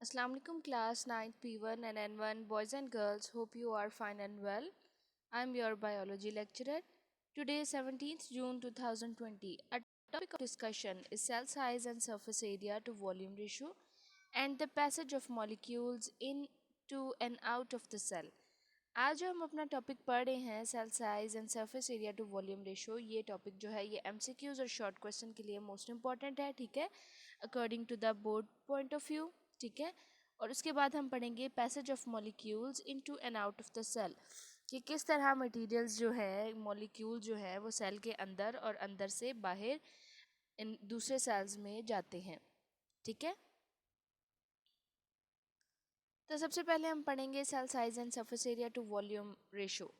Assalamu alaikum class 9th P1 and N1 boys and girls, hope you are fine and well. I'm your biology lecturer. Today 17th June 2020. Our topic of discussion is cell size and surface area to volume ratio and the passage of molecules into and out of the cell. आज जो हम अपना topic पढ़ रहे हैं cell size and surface area to volume ratio, ये topic जो है ये एमसीक्यूज और शॉर्ट क्वेश्चन के लिए मोस्ट इंपॉर्टेंट है, ठीक है, according to the board point of view, ठीक है। और उसके बाद हम पढ़ेंगे passage of molecules into and out of the cell, कि किस तरह मटेरियल्स जो है मॉलिक्यूल जो है वो सेल के अंदर और अंदर से बाहर इन दूसरे सेल्स में जाते हैं, ठीक है। तो सबसे पहले हम पढ़ेंगे cell size and surface area to volume ratio.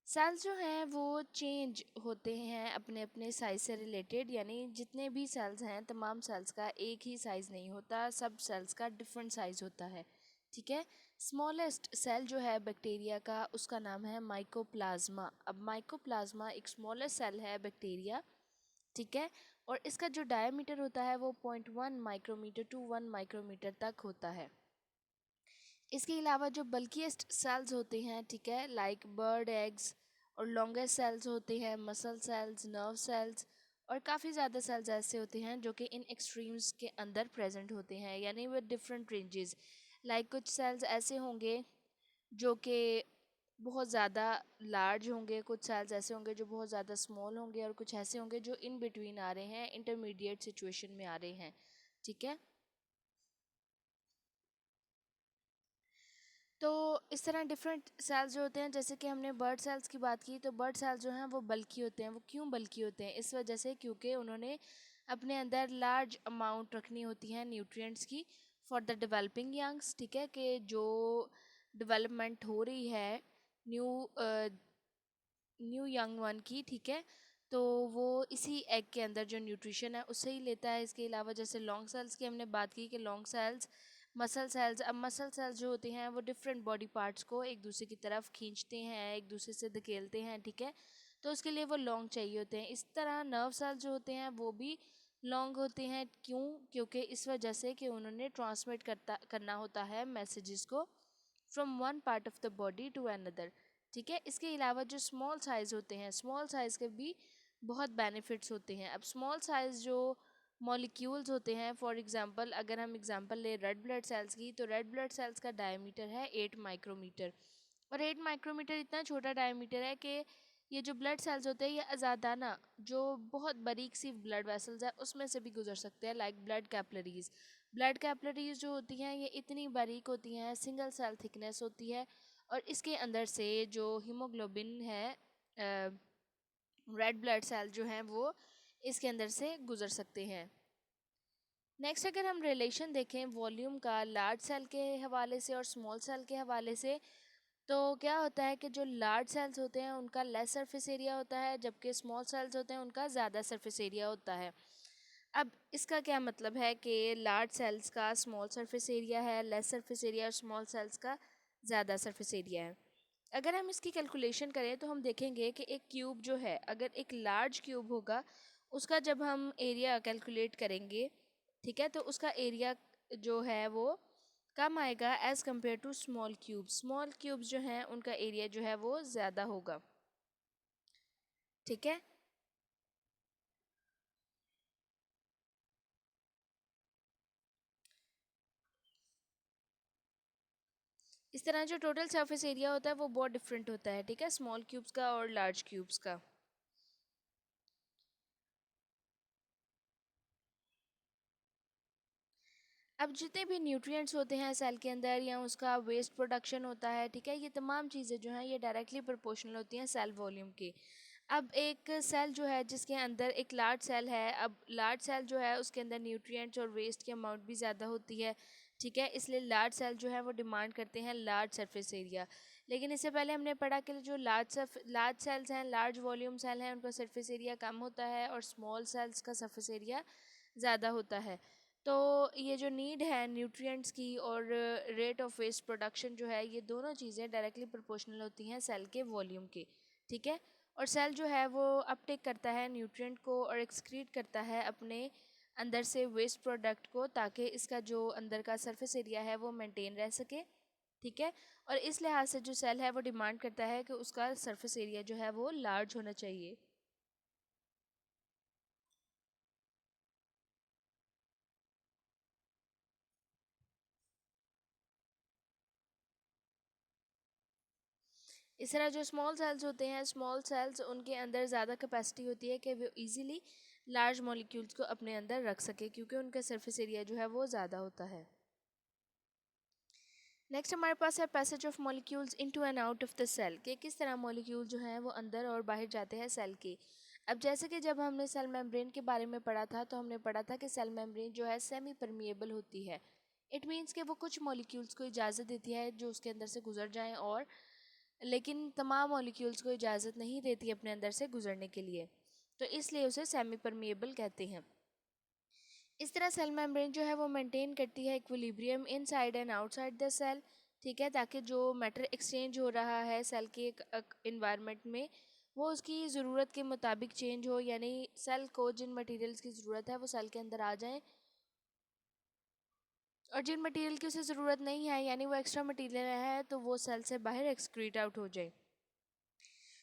Cells जो हैं वो चेंज होते हैं अपने अपने साइज से रिलेटेड, यानी जितने भी सेल्स हैं तमाम सेल्स का एक ही साइज़ नहीं होता, सब सेल्स का डिफरेंट साइज़ होता है, ठीक है। स्मॉलेस्ट सेल जो है बैक्टीरिया का उसका नाम है माइकोप्लाज्मा। अब माइकोप्लाज्मा एक स्मॉलेस्ट सेल है बैक्टीरिया, ठीक है, और इसका जो डायमीटर होता है वो 0.1 माइक्रोमीटर टू 1 माइक्रोमीटर तक होता है। इसके अलावा जो बल्किएस्ट सेल्स होते हैं, ठीक है, लाइक बर्ड एग्स, और लॉन्गेस्ट सेल्स होते हैं मसल सेल्स, नर्व सेल्स, और काफ़ी ज़्यादा सेल्स ऐसे होते हैं जो कि इन एक्सट्रीम्स के अंदर प्रेजेंट होते हैं, यानी विद डिफरेंट रेंजेस। लाइक कुछ सेल्स ऐसे होंगे जो कि बहुत ज़्यादा लार्ज होंगे, कुछ सेल्स ऐसे होंगे जो बहुत ज़्यादा स्मॉल होंगे, और कुछ ऐसे होंगे जो इन बिटवीन आ रहे हैं, इंटरमीडिएट सिचुएशन में आ रहे हैं, ठीक है। तो इस तरह डिफरेंट सेल्स जो होते हैं, जैसे कि हमने बर्ड सेल्स की बात की, तो बर्ड सेल्स जो हैं वो बल्की होते हैं। वो क्यों बल्की होते हैं? इस वजह से क्योंकि उन्होंने अपने अंदर लार्ज अमाउंट रखनी होती है न्यूट्रिएंट्स की फॉर द डेवलपिंग यंग्स, ठीक है, कि जो डेवलपमेंट हो रही है न्यू न्यू यंग वन की, ठीक है, तो वो इसी एग के अंदर जो न्यूट्रिशन है उससे ही लेता है। इसके अलावा जैसे लॉन्ग सेल्स की हमने बात की कि लॉन्ग सेल्स मसल सेल्स, अब मसल सेल्स जो होते हैं वो डिफरेंट बॉडी पार्ट्स को एक दूसरे की तरफ खींचते हैं, एक दूसरे से धकेलते हैं, ठीक है, तो उसके लिए वो लॉन्ग चाहिए होते हैं। इस तरह नर्व सेल्स जो होते हैं वो भी लॉन्ग होते हैं। क्यों? क्योंकि इस वजह से कि उन्होंने ट्रांसमिट करना होता है मैसेजेस को from one part of the body to another, ठीक है। इसके अलावा जो स्मॉल साइज़ होते हैं, स्मॉल साइज़ के भी बहुत बेनिफिट्स होते हैं। अब स्मॉल साइज़ जो मॉलिक्यूल्स होते हैं, फॉर एग्जांपल अगर हम एग्जांपल ले रेड ब्लड सेल्स की, तो रेड ब्लड सेल्स का डायमीटर है 8 माइक्रोमीटर, और 8 माइक्रोमीटर इतना छोटा डायमीटर है कि ये जो ब्लड सेल्स होते हैं ये आज़ादाना जो बहुत बारीक सी ब्लड वेसल्स है उसमें से भी गुजर सकते हैं, like blood capillaries. Blood capillaries जो होती हैं ये इतनी बारीक होती हैं, सिंगल सेल थिकनेस होती है, और इसके अंदर से जो हीमोग्लोबिन है, रेड ब्लड सेल जो हैं वो इसके अंदर से गुजर सकते हैं। नेक्स्ट अगर हम रिलेशन देखें वॉल्यूम का लार्ज सेल के हवाले से और स्मॉल सेल के हवाले से, तो क्या होता है कि जो लार्ज सेल्स होते हैं उनका लेस सरफेस एरिया होता है, जबकि स्मॉल सेल्स होते हैं उनका ज़्यादा सरफेस एरिया होता है। अब इसका क्या मतलब है कि लार्ज सेल्स का स्मॉल सरफेस एरिया है, लेस सरफेस एरिया, और स्मॉल सेल्स का ज़्यादा सरफेस एरिया है। अगर हम इसकी कैलकुलेशन करें तो हम देखेंगे कि एक क्यूब जो है, अगर एक लार्ज क्यूब होगा उसका जब हम एरिया कैलकुलेट करेंगे, ठीक है, तो उसका एरिया जो है वो कम आएगा as compare to small cube. Small cubes जो हैं उनका एरिया जो है वो ज़्यादा होगा, ठीक है। इस तरह जो टोटल सरफेस एरिया होता है वो बहुत डिफरेंट होता है, ठीक है, स्मॉल क्यूब्स का और लार्ज क्यूब्स का। अब जितने भी न्यूट्रिएंट्स होते हैं सेल के अंदर या उसका वेस्ट प्रोडक्शन होता है, ठीक है, ये तमाम चीज़ें जो हैं ये डायरेक्टली प्रोपोर्शनल होती हैं सेल वॉल्यूम के। अब एक सेल जो है जिसके अंदर एक लार्ज सेल है, अब लार्ज सेल जो है उसके अंदर न्यूट्रिएंट्स और वेस्ट की अमाउंट भी ज़्यादा होती है, ठीक है, इसलिए लार्ज सेल जो है वो डिमांड करते हैं लार्ज सरफेस एरिया। लेकिन इससे पहले हमने पढ़ा कि जो लार्ज सेल्स हैं, लार्ज वॉल्यूम सेल हैं, उनका सरफेस एरिया कम होता है और स्मॉल सेल्स का सरफेस एरिया ज़्यादा होता है। तो ये जो नीड है न्यूट्रिएंट्स की और रेट ऑफ वेस्ट प्रोडक्शन जो है, ये दोनों चीज़ें डायरेक्टली प्रोपोर्शनल होती हैं सेल के वॉल्यूम के, ठीक है। और सेल जो है वो अपटेक करता है न्यूट्रिएंट को और एक्सक्रीट करता है अपने अंदर से वेस्ट प्रोडक्ट को, ताकि इसका जो अंदर का सरफेस एरिया है वो मेंटेन रह सके। ठीक है। और इस लिहाज से जो सेल है वो डिमांड करता है कि उसका सरफेस एरिया जो है वो लार्ज होना चाहिए। इस तरह जो स्मॉल सेल्स होते हैं, स्मॉल सेल्स उनके अंदर ज़्यादा कैपेसिटी होती है कि वो इजीली लार्ज मॉलिक्यूल्स को अपने अंदर रख सके, क्योंकि उनका सरफेस एरिया जो है वो ज़्यादा होता है। नेक्स्ट हमारे पास है passage of molecules into and out of the cell, कि किस तरह मॉलिक्यूल जो हैं वो अंदर और बाहर जाते हैं सेल के। अब जैसे कि जब हमने सेल मेम्ब्रेन के बारे में पढ़ा था, तो हमने पढ़ा था कि सेल मेम्ब्रेन जो है सेमी परमिएबल होती है। इट मीन्स कि वो कुछ मॉलिक्यूल्स को इजाज़त देती है जो उसके अंदर से गुजर जाएं, और लेकिन तमाम मॉलिक्यूल्स को इजाज़त नहीं देती अपने अंदर से गुजरने के लिए, तो इसलिए उसे सेमी परमिएबल कहते हैं। इस तरह सेल मेम्ब्रेन जो है वो मेंटेन करती है equilibrium inside and outside the cell. ठीक है, ताकि जो मैटर एक्सचेंज हो रहा है सेल के इन्वायरमेंट में, वो उसकी ज़रूरत के मुताबिक चेंज हो, यानी सेल को जिन मटेरियल्स की ज़रूरत है वो सेल के अंदर आ जाएं, और जिन मटेरियल की उसे ज़रूरत नहीं है, यानी वो एक्स्ट्रा मटेरियल है, तो वो सेल से बाहर एक्सक्रीट आउट हो जाए।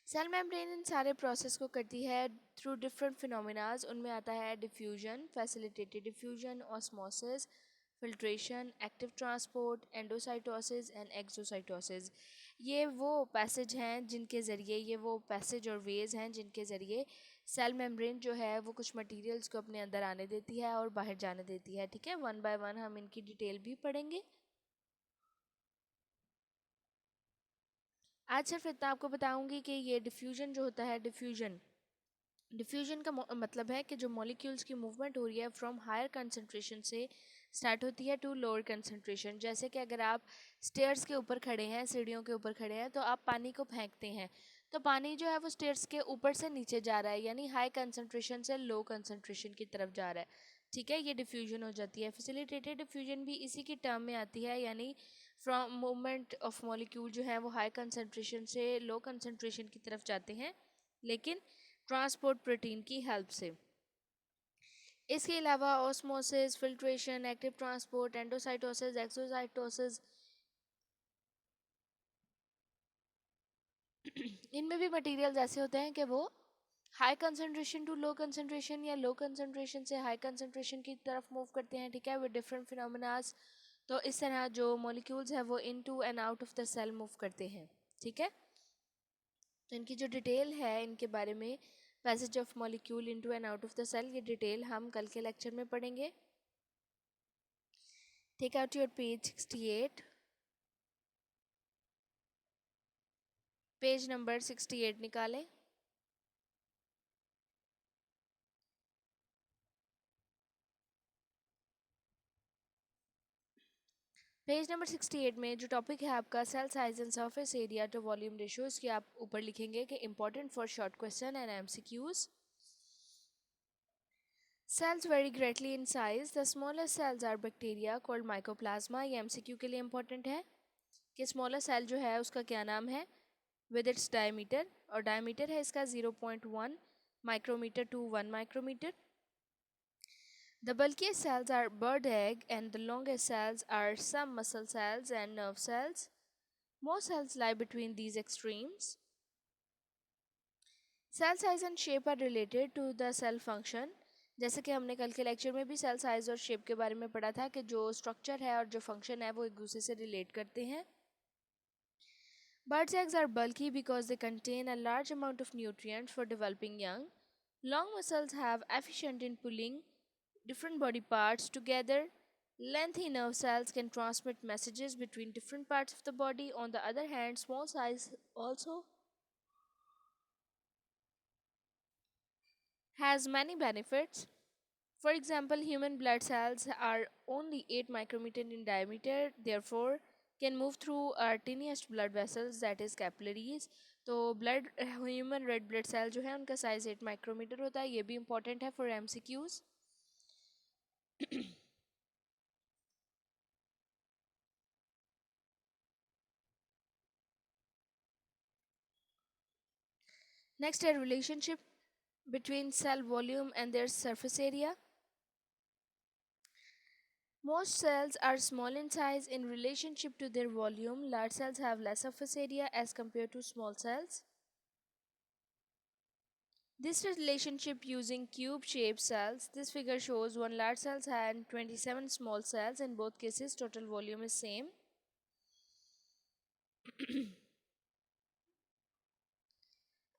सेल मेम्ब्रेन इन सारे प्रोसेस को करती है थ्रू डिफरेंट फिनोमिनाज। उनमें आता है diffusion, facilitated diffusion, osmosis, filtration, active transport, endocytosis and exocytosis. ये वो पैसेज हैं जिनके ज़रिए, ये वो पैसेज और वेज हैं जिनके ज़रिए सेल मेम्ब्रेन जो है वो कुछ मटेरियल्स को अपने अंदर आने देती है और बाहर जाने देती है। ठीक है, वन बाय वन हम इनकी डिटेल भी पढ़ेंगे। आज सिर्फ इतना आपको बताऊंगी कि ये डिफ्यूजन जो होता है, डिफ्यूजन का मतलब है कि जो मॉलिक्यूल्स की मूवमेंट हो रही है फ्रॉम हायर कंसंट्रेशन से स्टार्ट होती है टू लोअर कंसंट्रेशन। जैसे कि अगर आप स्टेयर्स के ऊपर खड़े हैं, सीढ़ियों के ऊपर खड़े हैं, तो आप पानी को फेंकते हैं, तो पानी जो है वो स्टेयर्स के ऊपर से नीचे जा रहा है, यानी हाई कंसंट्रेशन से लो कंसंट्रेशन की तरफ जा रहा है। ठीक है, ये डिफ्यूजन हो जाती है। फैसिलिटेटेड डिफ्यूजन भी इसी की टर्म में आती है, यानी फ्रॉम मूवमेंट ऑफ मॉलिक्यूल जो है वो हाई कंसंट्रेशन से लो कंसंट्रेशन की तरफ जाते हैं, लेकिन ट्रांसपोर्ट प्रोटीन की हेल्प से। इसके अलावा osmosis, filtration, active transport, endocytosis, exocytosis, इनमें भी मटेरियल्स ऐसे होते हैं कि वो high concentration to low concentration या लो कंसंट्रेशन से हाई कंसंट्रेशन की तरफ मूव करते हैं। ठीक है, विद डिफरेंट फिनोमिनास। तो इस तरह जो मॉलिक्यूल्स हैं वो into and out of the cell move करते हैं। ठीक है, तो इनकी जो डिटेल है इनके बारे में, passage of molecule into and out of the cell, ये डिटेल हम कल के लेक्चर में पढ़ेंगे। Take out your page 68, page number 68 निकालें। पेज नंबर 68 में जो टॉपिक है आपका cell size and surface area to volume ratio, इसके आप ऊपर लिखेंगे कि important for short question and MCQs. Cells vary greatly in size, the smallest cells are bacteria called mycoplasma. ये एमसीक्यू के लिए इंपॉर्टेंट है कि स्मॉलेस्ट सेल जो है उसका क्या नाम है, विद इट्स डायमीटर, और डायमीटर है इसका 0.1 micrometre to 1 micrometre. The bulkiest cells are bird egg and the longest cells are some muscle cells and nerve cells. Most cells lie between these extremes. Cell size and shape are related to the cell function. जैसे कि हमने कल के lecture में भी cell size और shape के बारे में पढ़ा था कि जो स्ट्रक्चर है और जो फंक्शन है वो एक दूसरे से रिलेट करते हैं। Birds' eggs are bulky because they contain a large amount of nutrients for developing young. Long muscles have efficient in pulling different body parts together. Lengthy nerve cells can transmit messages between different parts of the body. On the other hand, small size also has many benefits. For example, human blood cells are only 8 micrometer in diameter, therefore can move through our tiniest blood vessels, that is capillaries. तो blood, human red blood cell जो है उनका size 8 micrometer होता है। ये भी important है for MCQs. Next है relationship between cell volume and their surface area. Most cells are small in size in relationship to their volume. Large cells have less surface area as compared to small cells. This relationship using cube-shaped cells. This figure shows one large cells and 27 small cells. In both cases, total volume is same.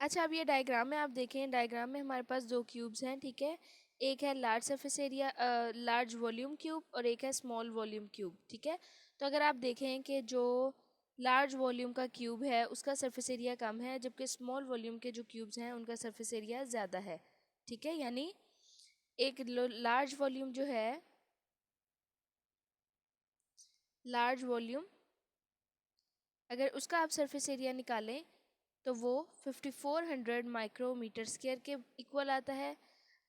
अच्छा, अब ये diagram में आप देखें, diagram में हमारे पास दो cubes हैं, ठीक है। एक है large surface area, large volume cube, और एक है स्मॉल वॉल्यूम क्यूब, ठीक है। तो अगर आप देखें कि जो लार्ज वॉल्यूम का क्यूब है उसका सरफेस एरिया कम है, जबकि स्मॉल वॉल्यूम के जो क्यूब्स हैं उनका सरफेस एरिया ज़्यादा है, ठीक है। यानी एक लार्ज वॉल्यूम जो है, लार्ज वॉल्यूम, अगर उसका आप सरफेस एरिया निकालें तो वो 5400 माइक्रोमीटर स्क्वायर के इक्वल आता है।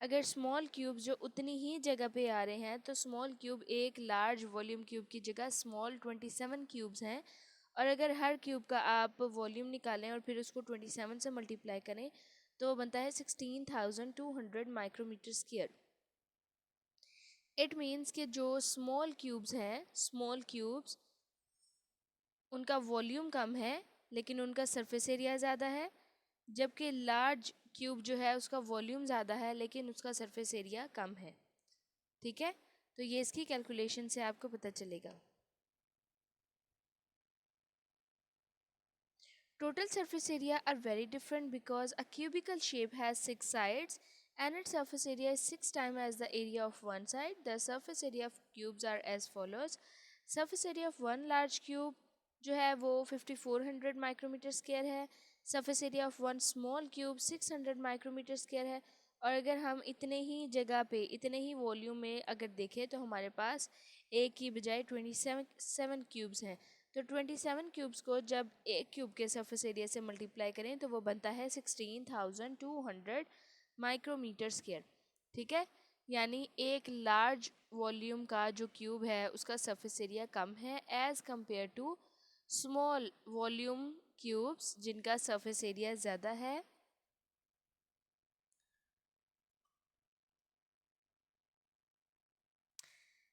अगर स्मॉल क्यूब जो उतनी ही जगह पे आ रहे हैं तो स्मॉल क्यूब एक लार्ज वॉल्यूम क्यूब की जगह स्मॉल 27 क्यूब्स हैं। और अगर हर क्यूब का आप वॉल्यूम निकालें और फिर उसको 27 से मल्टीप्लाई करें तो बनता है 16,200 माइक्रोमीटर स्क्वायर। इट मीन्स कि जो स्मॉल क्यूब्स हैं, स्मॉल क्यूब्स, उनका वॉल्यूम कम है लेकिन उनका सरफेस एरिया ज़्यादा है, जबकि लार्ज क्यूब जो है उसका वॉल्यूम ज़्यादा है लेकिन उसका सरफेस एरिया कम है, ठीक है। तो ये इसकी कैलकुलेशन से आपको पता चलेगा। Total surface area are very different because a cubical shape has 6 sides and its surface area is 6 times as the area of one side. The surface area of cubes are as follows. Surface area of one large cube जो है वो 5400 micrometre square है। Surface area of one small cube 600 micrometre square है। और अगर हम इतने ही जगह पे, इतने ही वॉल्यूम में अगर देखें तो हमारे पास एक की बजाय 27 क्यूब्स हैं। तो 27 क्यूब्स को जब एक क्यूब के सरफेस एरिया से मल्टीप्लाई करें तो वो बनता है 16,200 माइक्रोमीटर स्क्वायर, ठीक है। यानी एक लार्ज वॉल्यूम का जो क्यूब है उसका सरफेस एरिया कम है as compare to small volume cubes जिनका सरफेस एरिया ज़्यादा है।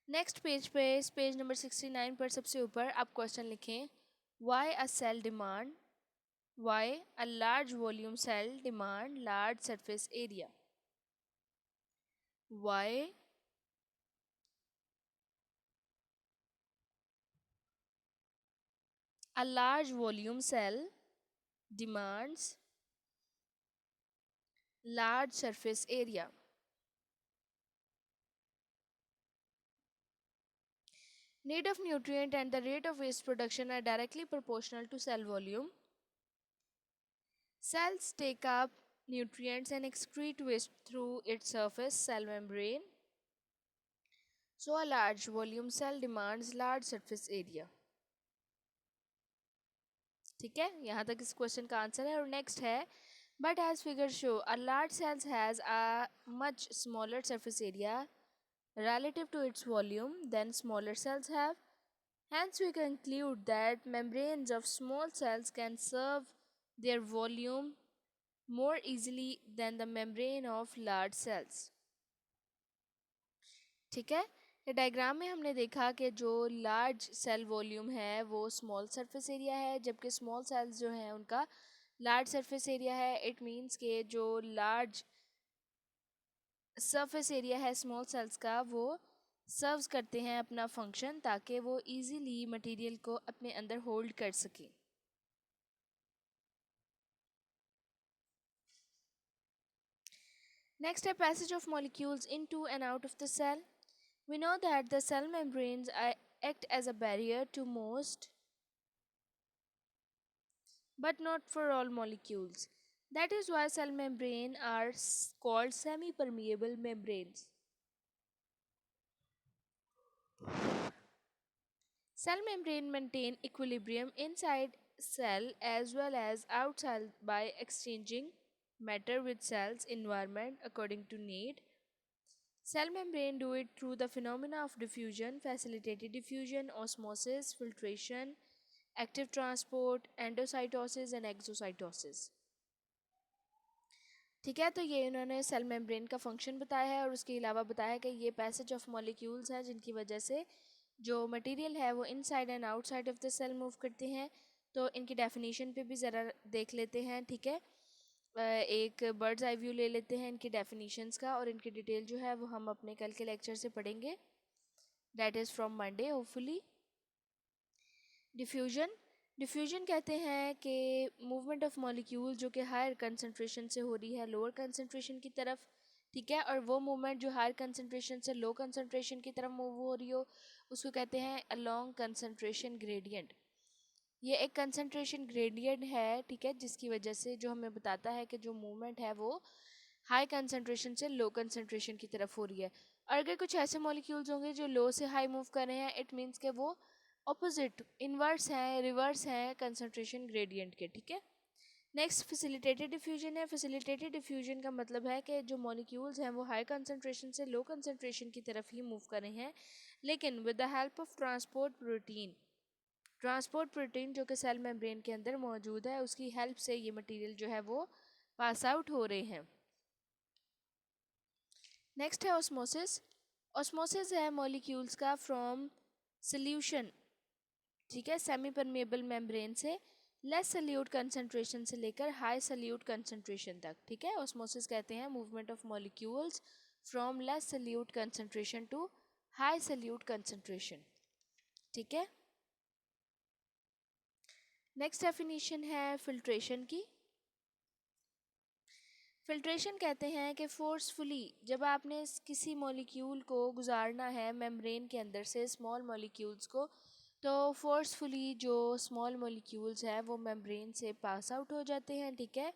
नेक्स्ट पेज पे, पेज नंबर 69 पर सबसे ऊपर आप क्वेश्चन लिखें, why a cell demand, why a large volume cell demand large surface area, why a large volume cell demands large surface area. Need of nutrient and the rate of waste production are directly proportional to cell volume. Cells take up nutrients and excrete waste through its surface cell membrane. So a large volume cell demands large surface area. ठीक है, यहाँ तक इस question का answer है। और next है, but as figure show a large cells has a much smaller surface area relative to its volume than smaller cells have. Hence, we conclude that membranes of small cells can serve their volume more easily than the membrane of large cells. ठीक है, ये diagram में हमने देखा कि जो large cell volume है वो स्मॉल सरफेस एरिया है, जबकि स्मॉल सेल्स जो हैं उनका लार्ज सरफेस एरिया है। इट मीन्स के जो लार्ज सरफेस एरिया है स्मॉल सेल्स का वो सर्व्स करते हैं अपना फंक्शन ताकि वो इजीली मटेरियल को अपने अंदर होल्ड कर सकें। नेक्स्ट है passage of molecules into and out of the cell. We know that the cell membranes act as a barrier to most but not for all molecules. That is why cell membrane are called semi-permeable membranes. Cell membrane maintain equilibrium inside cell as well as outside by exchanging matter with cell's environment according to need. Cell membrane do it through the phenomena of diffusion, facilitated diffusion, osmosis, filtration, active transport, endocytosis and exocytosis. ठीक है। तो ये इन्होंने cell membrane का function बताया है और उसके अलावा बताया है कि ये पैसेज ऑफ मॉलिक्यूल्स हैं जिनकी वजह से जो मटेरियल है वो inside and outside of the cell move करते हैं। तो इनकी डेफिनेशन पे भी ज़रा देख लेते हैं। ठीक है, एक बर्ड्स आई व्यू ले लेते हैं इनकी डेफिनेशंस का, और इनकी डिटेल जो है वो हम अपने कल के लेक्चर से पढ़ेंगे, that is from Monday hopefully. Diffusion, diffusion कहते हैं कि मूवमेंट ऑफ मॉलिक्यूल जो कि हायर कंसंट्रेशन से हो रही है लोअर कंसंट्रेशन की तरफ। ठीक है, और वो मूवमेंट जो हायर कंसंट्रेशन से लो कंसंट्रेशन की तरफ मूव हो रही हो उसको कहते हैं अलोंग कंसंट्रेशन ग्रेडियंट। ये एक कंसंट्रेशन ग्रेडियंट है, ठीक है, जिसकी वजह से जो हमें बताता है कि जो मूवमेंट है वो हाई कंसंट्रेशन से लो कंसंट्रेशन की तरफ हो रही है। और अगर कुछ ऐसे मॉलिक्यूल्स होंगे जो लो से हाई मूव कर रहे हैं, इट मीन्स के वो ऑपोजिट इनवर्स हैं, रिवर्स हैं कंसंट्रेशन ग्रेडियंट के। ठीक है, नेक्स्ट फैसिलिटेटेड डिफ्यूजन है। फैसिलिटेटेड डिफ्यूजन का मतलब है कि जो मॉलिक्यूल्स हैं वो हाई कंसंट्रेशन से लो कंसंट्रेशन की तरफ ही मूव कर रहे हैं, लेकिन with the help of transport protein. Transport protein जो कि सेल मेम्ब्रेन के अंदर मौजूद है उसकी हेल्प से ये मटेरियल जो है वो पास आउट हो रहे हैं। नेक्स्ट है ऑस्मोसिस। ऑस्मोसिस है मॉलिक्यूल्स का फ्रॉम सॉल्यूशन, ठीक है, सेमी परमेबल मेम्ब्रेन से लेस सल्यूट कंसंट्रेशन से लेकर हाई सल्यूट कंसंट्रेशन तक। ठीक है, ऑस्मोसिस कहते हैं movement of molecules from less solute concentration to high solute concentration. ठीक है, नेक्स्ट डेफिनेशन है फिल्ट्रेशन की। फिल्ट्रेशन कहते हैं कि फोर्सफुली जब आपने किसी मॉलिक्यूल को गुजारना है मेम्ब्रेन के अंदर से स्मॉल मॉलिक्यूल्स को, तो फोर्सफुली जो स्मॉल मॉलिक्यूल्स हैं वो मेम्ब्रेन से पास आउट हो जाते हैं। ठीक है,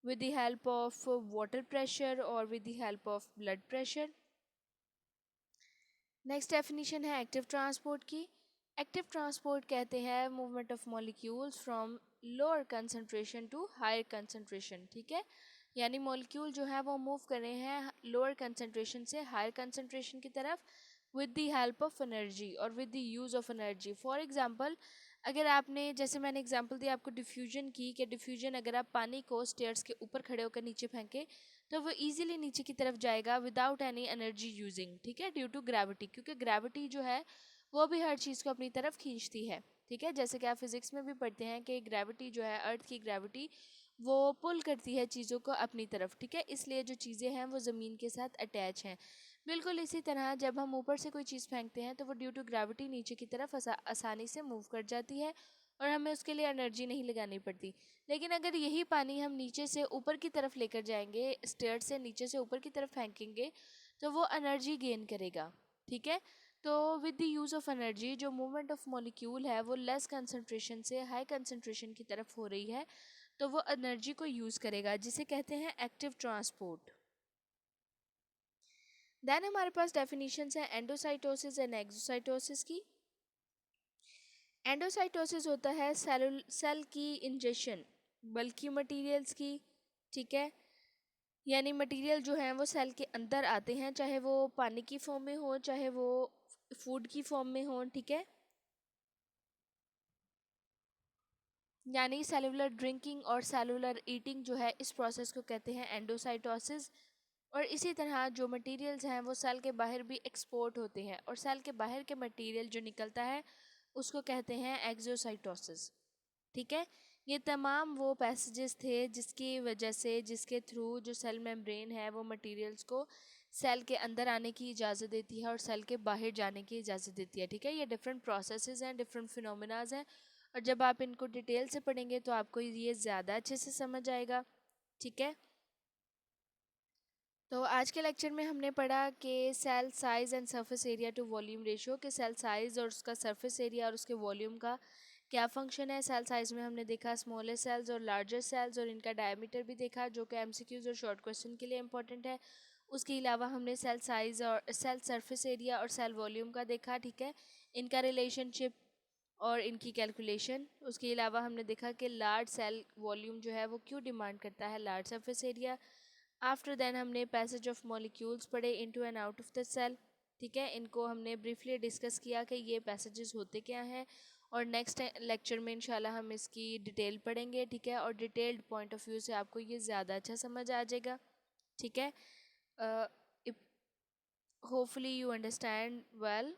with the help of water pressure और with the help of blood pressure. Next definition है एक्टिव ट्रांसपोर्ट की। एक्टिव ट्रांसपोर्ट कहते हैं movement of molecules from lower concentration to higher concentration. ठीक है, यानी मॉलिक्यूल जो है वो मूव कर रहे हैं लोअर कंसंट्रेशन से हायर कंसंट्रेशन की तरफ with the help of energy और with the use of energy. For example, अगर आपने, जैसे मैंने एग्जांपल दिया आपको डिफ्यूजन की, कि डिफ्यूजन अगर आप पानी को स्टेयर्स के ऊपर खड़े होकर नीचे फेंके तो वो इजीली नीचे की तरफ जाएगा विदाउट एनी एनर्जी यूजिंग। ठीक है, ड्यू टू ग्रेविटी, क्योंकि ग्रेविटी जो है वो भी हर चीज़ को अपनी तरफ खींचती है। ठीक है, जैसे कि आप फिजिक्स में भी पढ़ते हैं कि ग्रेविटी जो है अर्थ की ग्रेविटी वो पुल करती है चीज़ों को अपनी तरफ। ठीक है, इसलिए जो चीज़ें हैं वो ज़मीन के साथ अटैच हैं। बिल्कुल इसी तरह जब हम ऊपर से कोई चीज़ फेंकते हैं तो वो ड्यू टू ग्रेविटी नीचे की तरफ आसानी से मूव कर जाती है और हमें उसके लिए एनर्जी नहीं लगानी पड़ती। लेकिन अगर यही पानी हम नीचे से ऊपर की तरफ लेकर जाएंगे, स्टेयर से नीचे से ऊपर की तरफ फेंकेंगे, तो वो एनर्जी गेन करेगा। ठीक है, तो with the use of energy जो मूवमेंट ऑफ मॉलिक्यूल है वो लेस कंसंट्रेशन से हाई कंसंट्रेशन की तरफ हो रही है, तो वो एनर्जी को यूज़ करेगा, जिसे कहते हैं एक्टिव ट्रांसपोर्ट। देन हमारे पास डेफिनेशंस हैं एंडोसाइटोसिस एंड एक्सोसाइटोसिस की। एंडोसाइटोसिस होता है सेल की इंजेक्शन बल्कि मटेरियल्स की। ठीक है, यानी मटेरियल जो है वो सेल के अंदर आते हैं, चाहे वो पानी की फॉर्म में हो चाहे वो फूड की फॉर्म में हो। ठीक है, यानी सेलुलर ड्रिंकिंग और सेलुलर ईटिंग जो है इस प्रोसेस को कहते हैं एंडोसाइटोसिस। और इसी तरह जो मटेरियल्स हैं वो सेल के बाहर भी एक्सपोर्ट होते हैं और सेल के बाहर के मटेरियल जो निकलता है उसको कहते हैं एक्सोसाइटोसिस। ठीक है, ये तमाम वो पैसेजेस थे जिसकी वजह से, जिसके थ्रू जो सेल मेम्ब्रेन है वो मटेरियल्स को सेल के अंदर आने की इजाज़त देती है और सेल के बाहर जाने की इजाज़त देती है। ठीक है, ये डिफरेंट प्रोसेसेस हैं, डिफरेंट फिनोमिनाज हैं, और जब आप इनको डिटेल से पढ़ेंगे तो आपको ये ज़्यादा अच्छे से समझ आएगा। ठीक है, तो आज के लेक्चर में हमने पढ़ा कि cell size and surface area to volume ratio, कि सेल साइज़ और उसका सरफेस एरिया और उसके वॉल्यूम का क्या फंक्शन है। सेल साइज़ में हमने देखा स्मॉलर सेल्स और लार्जर सेल्स और इनका डायमीटर भी देखा, जो कि एमसीक्यूज़ और शॉर्ट क्वेश्चन के लिए इंपॉर्टेंट है। उसके अलावा हमने सेल साइज़ और सेल सरफेस एरिया और सेल वॉल्यूम का देखा। ठीक है, इनका रिलेशनशिप और इनकी कैलकुलेशन। उसके अलावा हमने देखा कि लार्ज सेल वॉल्यूम जो है वो क्यों डिमांड करता है large surface area. After then हमने पैसेज ऑफ मॉलिक्यूल्स पढ़े into and out of the cell. ठीक है, इनको हमने ब्रीफली डिस्कस किया कि ये पैसेजेस होते क्या हैं और नेक्स्ट लेक्चर में इंशाल्लाह हम इसकी डिटेल पढ़ेंगे, ठीक है, और डिटेल्ड पॉइंट ऑफ व्यू से आपको ये ज़्यादा अच्छा समझ आ जाएगा, ठीक है. Hopefully you understand well.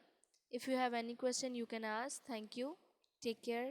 If you have any question you can ask. Thank you. Take care.